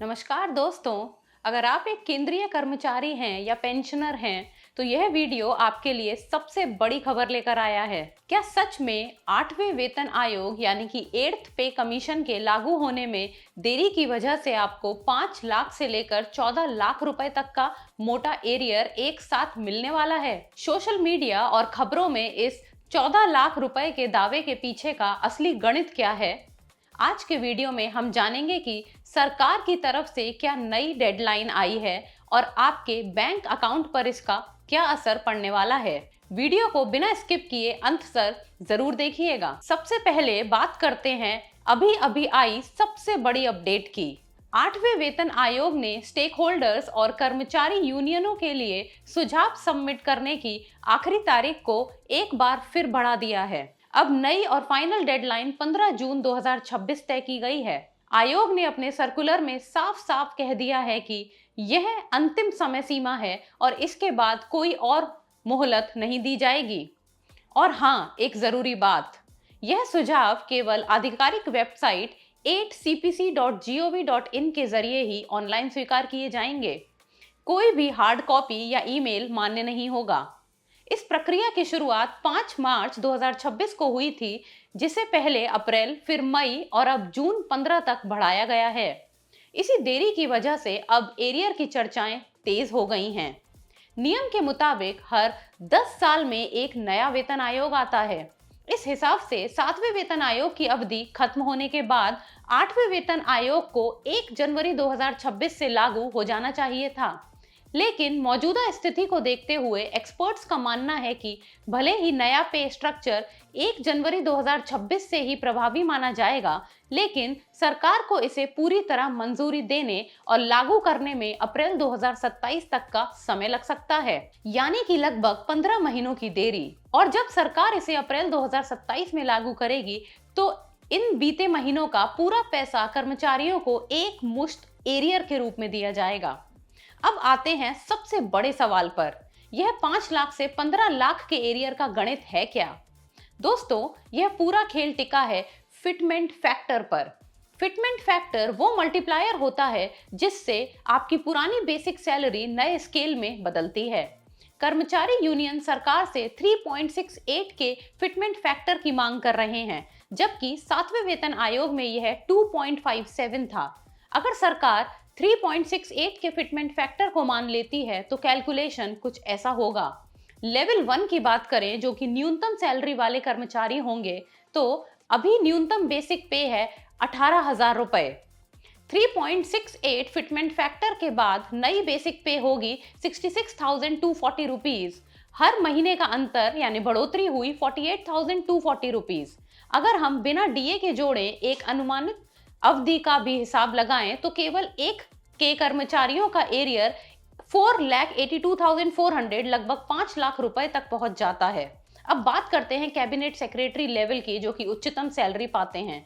नमस्कार दोस्तों, अगर आप एक केंद्रीय कर्मचारी हैं या पेंशनर हैं, तो यह वीडियो आपके लिए सबसे बड़ी खबर लेकर आया है। क्या सच में 8वें वेतन आयोग यानी कि 8th पे कमीशन के लागू होने में देरी की वजह से आपको 5 लाख से लेकर 14 लाख रुपए तक का मोटा एरियर एक साथ मिलने वाला है? सोशल मीडिया और खबरों में इस 14 लाख रुपए के दावे के पीछे का असली गणित क्या है? आज के वीडियो में हम जानेंगे कि सरकार की तरफ से क्या नई डेडलाइन आई है और आपके बैंक अकाउंट पर इसका क्या असर पड़ने वाला है। वीडियो को बिना स्किप किए अंत तक जरूर देखिएगा। सबसे पहले बात करते हैं अभी अभी आई सबसे बड़ी अपडेट की। 8वें वेतन आयोग ने स्टेक होल्डर्स और कर्मचारी यूनियनों के लिए सुझाव सबमिट करने की आखिरी तारीख को एक बार फिर बढ़ा दिया है। अब नई और फाइनल डेडलाइन 15 जून 2026 तय की गई है। आयोग ने अपने सर्कुलर में साफ साफ कह दिया है कि यह अंतिम समय सीमा है और इसके बाद कोई और मोहलत नहीं दी जाएगी। और हाँ, एक जरूरी बात, यह सुझाव केवल आधिकारिक वेबसाइट 8cpc.gov.in के जरिए ही ऑनलाइन स्वीकार किए जाएंगे। कोई भी हार्ड कॉपी या ईमेल मान्य नहीं होगा। इस प्रक्रिया की शुरुआत 5 मार्च 2026 को हुई थी, जिसे पहले अप्रैल, फिर मई और अब जून 15 तक बढ़ाया गया है। इसी देरी की वजह से अब एरियर की चर्चाएं तेज हो गई हैं। नियम के मुताबिक हर 10 साल में एक नया वेतन आयोग आता है। इस हिसाब से 7वें वेतन आयोग की अवधि खत्म होने के बाद 8वें वेतन आयोग को 1 जनवरी 2026 से लागू हो जाना चाहिए था। लेकिन मौजूदा स्थिति को देखते हुए एक्सपर्ट्स का मानना है कि भले ही नया पे स्ट्रक्चर 1 जनवरी 2026 से ही प्रभावी माना जाएगा, लेकिन सरकार को इसे पूरी तरह मंजूरी देने और लागू करने में अप्रैल 2027 तक का समय लग सकता है, यानी कि लगभग 15 महीनों की देरी। और जब सरकार इसे अप्रैल 2027 में लागू करेगी, तो इन बीते महीनों का पूरा पैसा कर्मचारियों को एक मुश्त एरियर के रूप में दिया जाएगा। अब आते हैं सबसे बड़े सवाल पर, यह 5 लाख से 15 लाख के एरियर का गणित है क्या? दोस्तों, यह पूरा खेल टिका है फिटमेंट फैक्टर पर। फिटमेंट फैक्टर वो मल्टीप्लायर होता है जिससे आपकी पुरानी बेसिक सैलरी नए स्केल में बदलती है। कर्मचारी यूनियन सरकार से 3.68 के फिटमेंट फैक्टर की मांग कर रहे हैं, जबकि 7वें वेतन आयोग में यह 2.57 था। अगर सरकार 3.68 के फिटमेंट फैक्टर को मान लेती है तो कैलकुलेशन कुछ ऐसा होगा। लेवल 1 की बात करें, जो कि न्यूनतम सैलरी वाले कर्मचारी होंगे, तो अभी न्यूनतम बेसिक पे है 18,000 रुपए। 3.68 फिटमेंट फैक्टर के बाद नई बेसिक पे होगी 66,240 रुपीज। हर महीने का अंतर यानी बढ़ोतरी हुई 48,240 रुपीज। अगर हम बिना डीए के जोड़े एक अनुमानित अवधि का भी हिसाब लगाएं तो केवल एक के कर्मचारियों का एरियर 4,82,400 लगभग 5 लाख रुपए तक पहुंच जाता है। अब बात करते हैं कैबिनेट सेक्रेटरी लेवल की, जो कि उच्चतम सैलरी पाते हैं।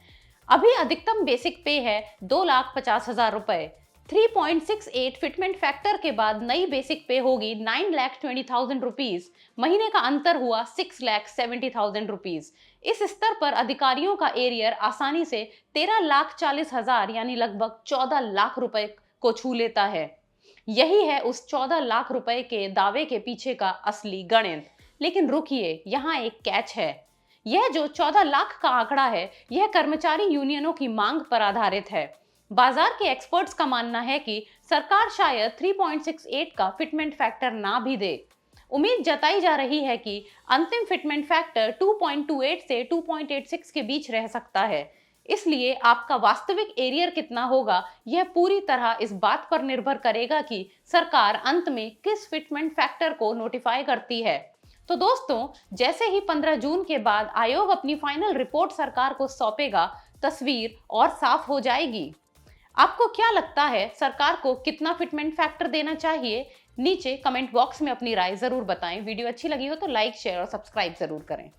अभी अधिकतम बेसिक पे है 2,50,000 रुपए। 3.68 फिटमेंट फैक्टर के बाद नई बेसिक पे होगी 9,20,000 रुपीज। महीने का अंतर हुआ 6,70,000 रुपीज। इस स्तर पर अधिकारियों का एरियर आसानी से 13,40,000 यानी लगभग 14 लाख रुपए को छू लेता है। यही है उस 14 लाख रुपए के दावे के पीछे का असली गणित। लेकिन रुकिए, यहाँ एक कैच है। यह जो 14 लाख का आंकड़ा है, यह कर्मचारी यूनियनों की मांग पर आधारित है। बाजार के एक्सपर्ट्स का मानना है कि सरकार शायद 3.68 का फिटमेंट फैक्टर ना भी दे। उम्मीद जताई जा रही है कि अंतिम फिटमेंट फैक्टर 2.28 से 2.86 के बीच रह सकता है। इसलिए आपका वास्तविक एरियर कितना होगा, यह पूरी तरह इस बात पर निर्भर करेगा कि सरकार अंत में किस फिटमेंट फैक्टर को नोटिफाई करती है। तो दोस्तों, जैसे ही 15 जून के बाद आयोग अपनी फाइनल रिपोर्ट सरकार को सौंपेगा, तस्वीर और साफ हो जाएगी। आपको क्या लगता है, सरकार को कितना फिटमेंट फैक्टर देना चाहिए? नीचे कमेंट बॉक्स में अपनी राय जरूर बताएं। वीडियो अच्छी लगी हो तो लाइक, शेयर और सब्सक्राइब जरूर करें।